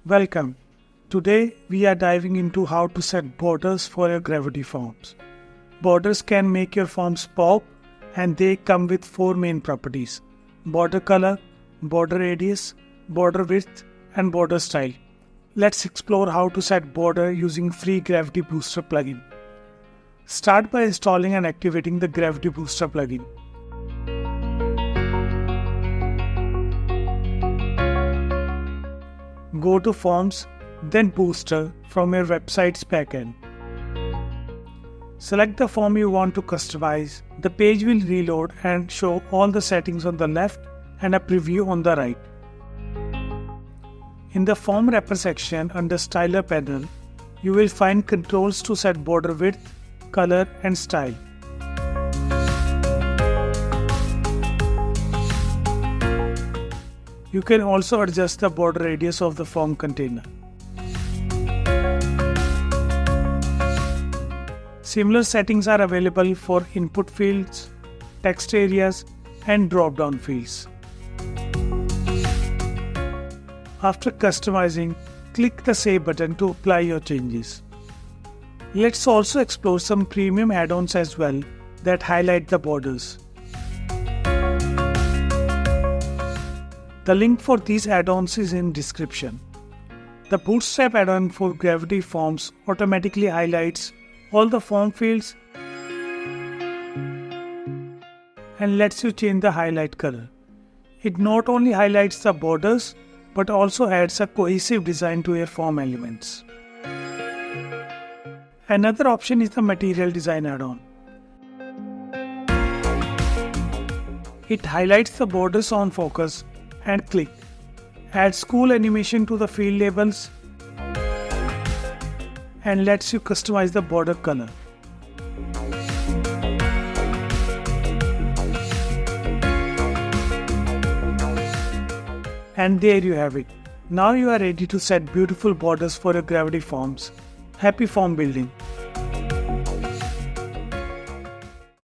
Welcome. Today we are diving into how to set borders for your gravity forms. Borders can make your forms pop and they come with four main properties: border color, border radius, border width and border style. Let's explore how to set border using free Gravity Booster plugin. Start by installing and activating the Gravity Booster plugin. Go to Forms, then Booster from your website's backend. Select the form you want to customize. The page will reload and show all the settings on the left and a preview on the right. In the Form Wrapper section under Styler panel, you will find controls to set border width, color and style. You can also adjust the border radius of the form container. Similar settings are available for input fields, text areas, and drop-down fields. After customizing, click the Save button to apply your changes. Let's also explore some premium add-ons as well that highlight the borders. The link for these add-ons is in description. The Bootstrap add-on for Gravity Forms automatically highlights all the form fields and lets you change the highlight color. It not only highlights the borders but also adds a cohesive design to your form elements. Another option is the Material Design add-on. It highlights the borders on focus and click, adds cool animation to the field labels and lets you customize the border color. And there you have it. Now you are ready to set beautiful borders for your gravity forms. Happy form building!